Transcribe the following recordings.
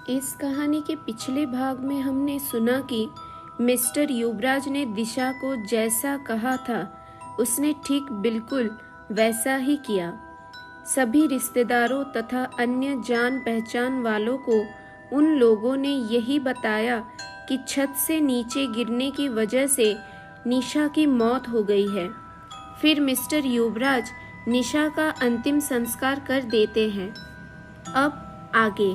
इस कहानी के पिछले भाग में हमने सुना कि मिस्टर युवराज ने दिशा को जैसा कहा था उसने ठीक बिल्कुल वैसा ही किया। सभी रिश्तेदारों तथा अन्य जान पहचान वालों को उन लोगों ने यही बताया कि छत से नीचे गिरने की वजह से निशा की मौत हो गई है। फिर मिस्टर युवराज निशा का अंतिम संस्कार कर देते हैं। अब आगे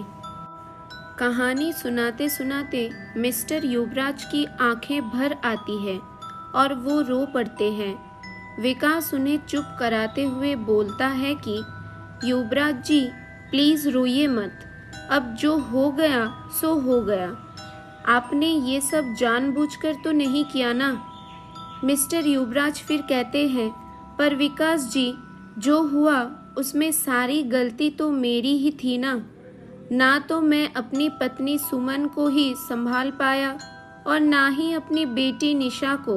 कहानी सुनाते सुनाते मिस्टर युवराज की आंखें भर आती है और वो रो पड़ते हैं। विकास उन्हें चुप कराते हुए बोलता है कि युवराज जी प्लीज़ रोइए मत, अब जो हो गया सो हो गया। आपने ये सब जानबूझकर तो नहीं किया ना। मिस्टर युवराज फिर कहते हैं, पर विकास जी जो हुआ उसमें सारी गलती तो मेरी ही थी ना तो मैं अपनी पत्नी सुमन को ही संभाल पाया और ना ही अपनी बेटी निशा को,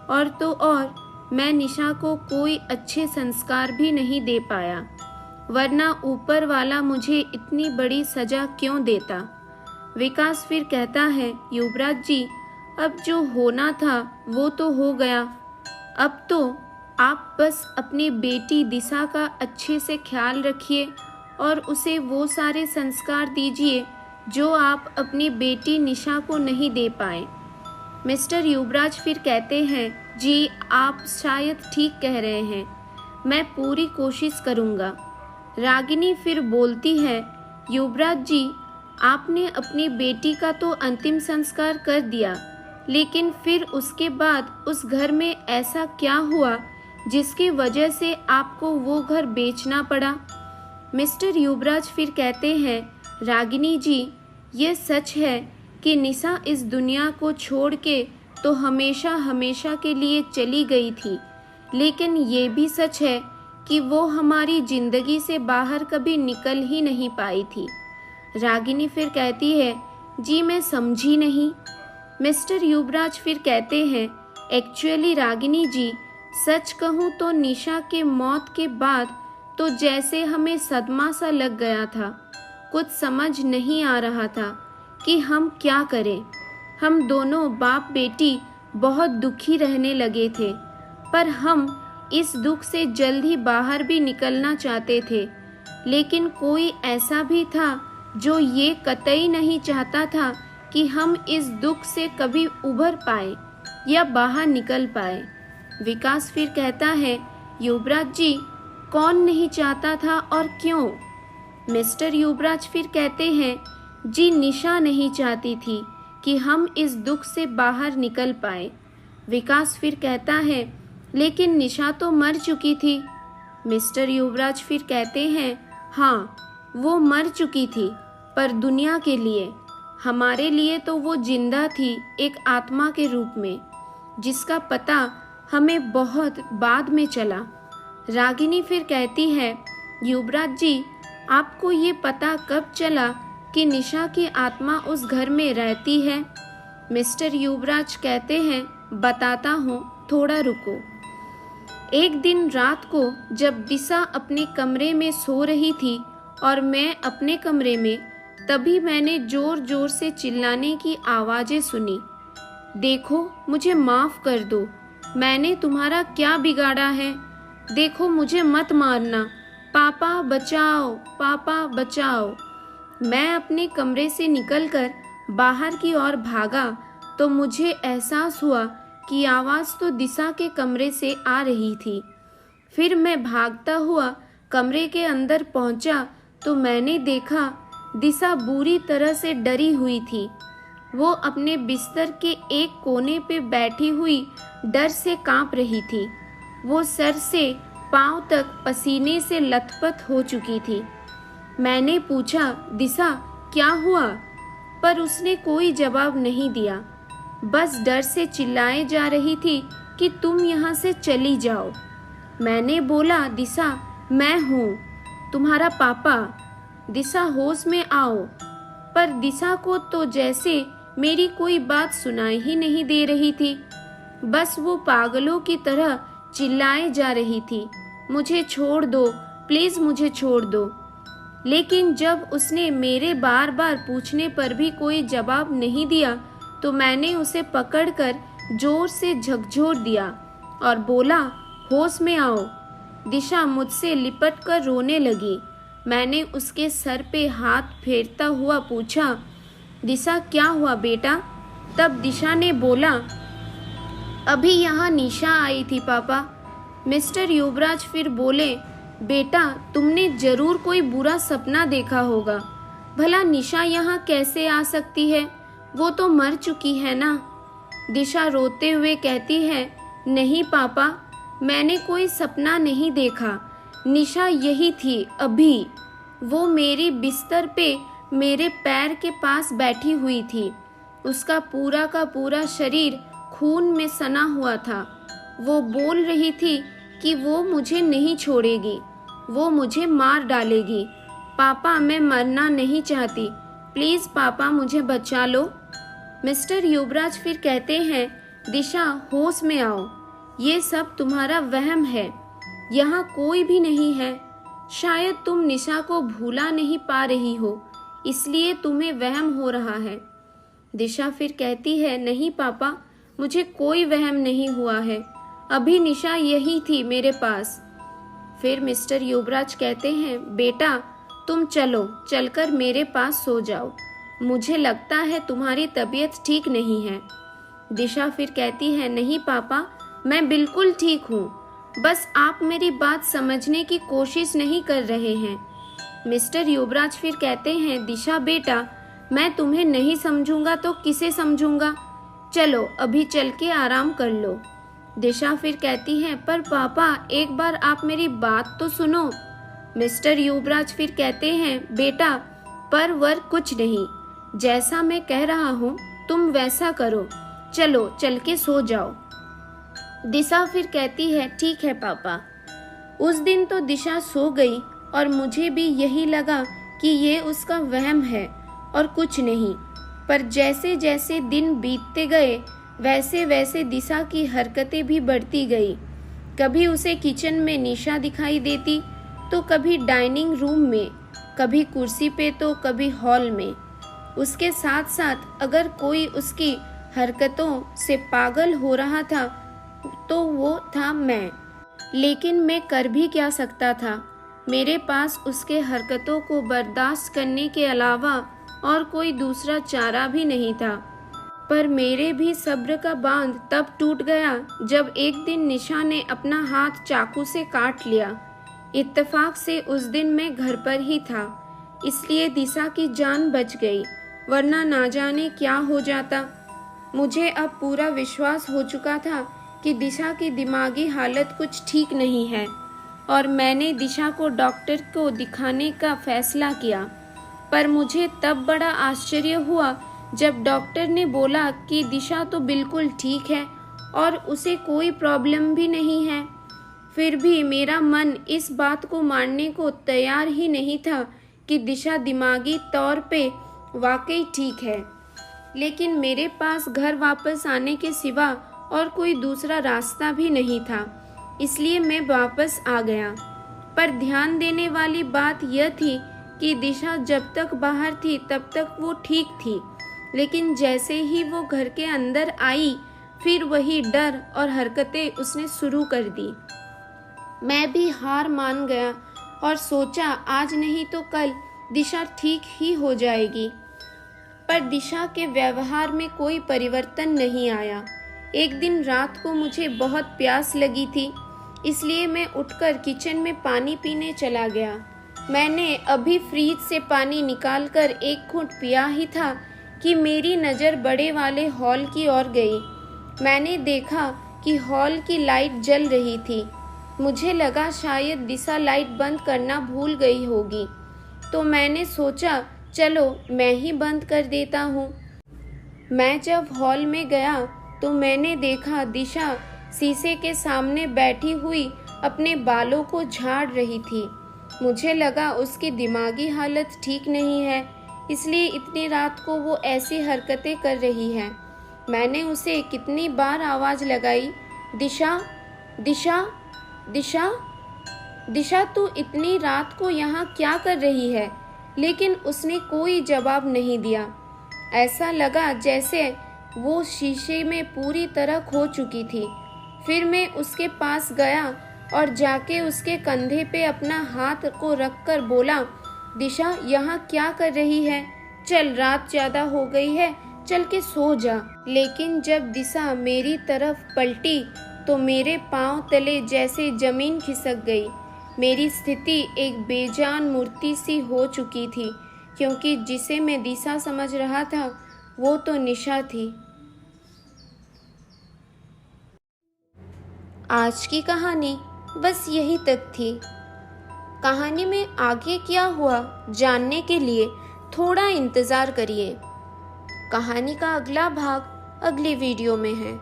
और तो और मैं निशा को कोई अच्छे संस्कार भी नहीं दे पाया, वरना ऊपर वाला मुझे इतनी बड़ी सजा क्यों देता। विकास फिर कहता है, युवराज जी अब जो होना था वो तो हो गया, अब तो आप बस अपनी बेटी दिशा का अच्छे से ख्याल रखिए और उसे वो सारे संस्कार दीजिए जो आप अपनी बेटी निशा को नहीं दे पाए। मिस्टर युवराज फिर कहते हैं, जी आप शायद ठीक कह रहे हैं, मैं पूरी कोशिश करूँगा। रागिनी फिर बोलती है, युवराज जी आपने अपनी बेटी का तो अंतिम संस्कार कर दिया, लेकिन फिर उसके बाद उस घर में ऐसा क्या हुआ जिसकी वजह से आपको वो घर बेचना पड़ा। मिस्टर युवराज फिर कहते हैं, रागिनी जी ये सच है कि निशा इस दुनिया को छोड़ के तो हमेशा हमेशा के लिए चली गई थी, लेकिन ये भी सच है कि वो हमारी जिंदगी से बाहर कभी निकल ही नहीं पाई थी। रागिनी फिर कहती है, जी मैं समझी नहीं। मिस्टर युवराज फिर कहते हैं, एक्चुअली रागिनी जी सच कहूँ तो निशा के मौत के बाद तो जैसे हमें सदमा सा लग गया था, कुछ समझ नहीं आ रहा था कि हम क्या करें। हम दोनों बाप बेटी बहुत दुखी रहने लगे थे, पर हम इस दुख से जल्द ही बाहर भी निकलना चाहते थे, लेकिन कोई ऐसा भी था जो ये कतई नहीं चाहता था कि हम इस दुख से कभी उभर पाए या बाहर निकल पाए। विकास फिर कहता है, युवराज जी कौन नहीं चाहता था और क्यों। मिस्टर युवराज फिर कहते हैं, जी निशा नहीं चाहती थी कि हम इस दुख से बाहर निकल पाए। विकास फिर कहता है, लेकिन निशा तो मर चुकी थी। मिस्टर युवराज फिर कहते हैं, हाँ वो मर चुकी थी, पर दुनिया के लिए, हमारे लिए तो वो जिंदा थी एक आत्मा के रूप में, जिसका पता हमें बहुत बाद में चला। रागिनी फिर कहती है, युवराज जी आपको ये पता कब चला कि निशा की आत्मा उस घर में रहती है। मिस्टर युवराज कहते हैं, बताता हूँ, थोड़ा रुको। एक दिन रात को जब दिशा अपने कमरे में सो रही थी और मैं अपने कमरे में, तभी मैंने जोर जोर से चिल्लाने की आवाज़ें सुनी, देखो मुझे माफ़ कर दो, मैंने तुम्हारा क्या बिगाड़ा है, देखो मुझे मत मारना, पापा बचाओ, पापा बचाओ। मैं अपने कमरे से निकलकर बाहर की ओर भागा तो मुझे एहसास हुआ कि आवाज़ तो दिशा के कमरे से आ रही थी। फिर मैं भागता हुआ कमरे के अंदर पहुंचा तो मैंने देखा दिशा बुरी तरह से डरी हुई थी। वो अपने बिस्तर के एक कोने पे बैठी हुई डर से कांप रही थी। वो सर से पांव तक पसीने से लथपथ हो चुकी थी। मैंने पूछा, दिशा क्या हुआ? पर उसने कोई जवाब नहीं दिया, बस डर से चिल्लाए जा रही थी कि तुम यहाँ से चली जाओ। मैंने बोला, दिशा मैं हूँ तुम्हारा पापा, दिशा होश में आओ। पर दिशा को तो जैसे मेरी कोई बात सुनाई ही नहीं दे रही थी, बस वो पागलों की तरह चिल्लाए जा रही थी, मुझे छोड़ दो, प्लीज़ मुझे छोड़ दो। लेकिन जब उसने मेरे बार बार पूछने पर भी कोई जवाब नहीं दिया तो मैंने उसे पकड़कर जोर से झकझोर दिया और बोला, होश में आओ। दिशा मुझसे लिपट कर रोने लगी। मैंने उसके सर पे हाथ फेरता हुआ पूछा, दिशा क्या हुआ बेटा? तब दिशा ने बोला, अभी यहाँ निशा आई थी पापा। मिस्टर युवराज फिर बोले, बेटा तुमने जरूर कोई बुरा सपना देखा होगा। भला निशा यहाँ कैसे आ सकती है? वो तो मर चुकी है ना। दिशा रोते हुए कहती है, नहीं पापा, मैंने कोई सपना नहीं देखा। निशा यही थी अभी। वो मेरी बिस्तर पे मेरे पैर के पास बैठी हुई थी। उसका पूरा का पूरा शरीर खून में सना हुआ था। वो बोल रही थी कि वो मुझे नहीं छोड़ेगी, वो मुझे मार डालेगी। पापा मैं मरना नहीं चाहती, प्लीज़ पापा मुझे बचा लो। मिस्टर युवराज फिर कहते हैं, दिशा होश में आओ, ये सब तुम्हारा वहम है, यहाँ कोई भी नहीं है। शायद तुम निशा को भूला नहीं पा रही हो, इसलिए तुम्हें वहम हो रहा है। दिशा फिर कहती है, नहीं पापा, मुझे कोई वहम नहीं हुआ है, अभी निशा यही थी मेरे पास। फिर मिस्टर युवराज कहते हैं, बेटा तुम चलो, चलकर मेरे पास सो जाओ, मुझे लगता है तुम्हारी तबीयत ठीक नहीं है। दिशा फिर कहती है, नहीं पापा, मैं बिल्कुल ठीक हूँ, बस आप मेरी बात समझने की कोशिश नहीं कर रहे हैं। मिस्टर युवराज फिर कहते हैं, दिशा बेटा, मैं तुम्हें नहीं समझूंगा तो किसे समझूंगा? चलो अभी चल के आराम कर लो। दिशा फिर कहती है, पर पापा एक बार आप मेरी बात तो सुनो। मिस्टर युवराज फिर कहते हैं, बेटा पर वर कुछ नहीं, जैसा मैं कह रहा हूँ तुम वैसा करो, चलो चल के सो जाओ। दिशा फिर कहती है, ठीक है पापा। उस दिन तो दिशा सो गई और मुझे भी यही लगा कि ये उसका वहम है और कुछ नहीं। पर जैसे जैसे दिन बीतते गए वैसे वैसे दिशा की हरकतें भी बढ़ती गई। कभी उसे किचन में निशा दिखाई देती तो कभी डाइनिंग रूम में, कभी कुर्सी पे तो कभी हॉल में। उसके साथ साथ अगर कोई उसकी हरकतों से पागल हो रहा था तो वो था मैं। लेकिन मैं कर भी क्या सकता था? मेरे पास उसके हरकतों को बर्दाश्त करने के अलावा और कोई दूसरा चारा भी नहीं था। पर मेरे भी सब्र का बांध तब टूट गया जब एक दिन निशा ने अपना हाथ चाकू से काट लिया। इत्तेफाक से उस दिन मैं घर पर ही था, इसलिए दिशा की जान बच गई, वरना ना जाने क्या हो जाता। मुझे अब पूरा विश्वास हो चुका था कि दिशा की दिमागी हालत कुछ ठीक नहीं है और मैंने दिशा को डॉक्टर को दिखाने का फैसला किया। पर मुझे तब बड़ा आश्चर्य हुआ जब डॉक्टर ने बोला कि दिशा तो बिल्कुल ठीक है और उसे कोई प्रॉब्लम भी नहीं है। फिर भी मेरा मन इस बात को मानने को तैयार ही नहीं था कि दिशा दिमागी तौर पे वाकई ठीक है। लेकिन मेरे पास घर वापस आने के सिवा और कोई दूसरा रास्ता भी नहीं था, इसलिए मैं वापस आ गया। पर ध्यान देने वाली बात यह थी कि दिशा जब तक बाहर थी तब तक वो ठीक थी, लेकिन जैसे ही वो घर के अंदर आई फिर वही डर और हरकतें उसने शुरू कर दी। मैं भी हार मान गया और सोचा आज नहीं तो कल दिशा ठीक ही हो जाएगी। पर दिशा के व्यवहार में कोई परिवर्तन नहीं आया। एक दिन रात को मुझे बहुत प्यास लगी थी, इसलिए मैं उठकर किचन में पानी पीने चला गया। मैंने अभी फ्रिज से पानी निकालकर एक घूंट पिया ही था कि मेरी नज़र बड़े वाले हॉल की ओर गई। मैंने देखा कि हॉल की लाइट जल रही थी। मुझे लगा शायद दिशा लाइट बंद करना भूल गई होगी, तो मैंने सोचा चलो मैं ही बंद कर देता हूँ। मैं जब हॉल में गया तो मैंने देखा दिशा शीशे के सामने बैठी हुई अपने बालों को झाड़ रही थी। मुझे लगा उसकी दिमागी हालत ठीक नहीं है, इसलिए इतनी रात को वो ऐसी हरकतें कर रही है। मैंने उसे कितनी बार आवाज़ लगाई, दिशा दिशा दिशा, दिशा तू इतनी रात को यहाँ क्या कर रही है? लेकिन उसने कोई जवाब नहीं दिया। ऐसा लगा जैसे वो शीशे में पूरी तरह खो चुकी थी। फिर मैं उसके पास गया और जाके उसके कंधे पे अपना हाथ को रखकर बोला, दिशा यहाँ क्या कर रही है? चल, रात ज़्यादा हो गई है, चल के सो जा। लेकिन जब दिशा मेरी तरफ पलटी तो मेरे पांव तले जैसे जमीन खिसक गई। मेरी स्थिति एक बेजान मूर्ति सी हो चुकी थी, क्योंकि जिसे मैं दिशा समझ रहा था वो तो निशा थी। आज की कहानी बस यही तक थी। कहानी में आगे क्या हुआ जानने के लिए थोड़ा इंतज़ार करिए। कहानी का अगला भाग अगली वीडियो में है।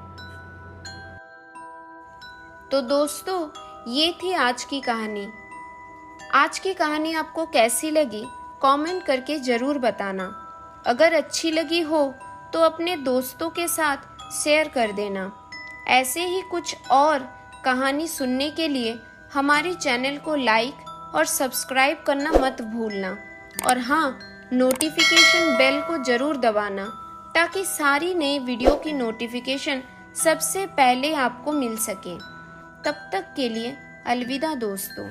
तो दोस्तों, ये थी आज की कहानी। आज की कहानी आपको कैसी लगी कमेंट करके ज़रूर बताना। अगर अच्छी लगी हो तो अपने दोस्तों के साथ शेयर कर देना। ऐसे ही कुछ और कहानी सुनने के लिए हमारे चैनल को लाइक और सब्सक्राइब करना मत भूलना। और हाँ, नोटिफिकेशन बेल को ज़रूर दबाना ताकि सारी नई वीडियो की नोटिफिकेशन सबसे पहले आपको मिल सके। तब तक के लिए अलविदा दोस्तों।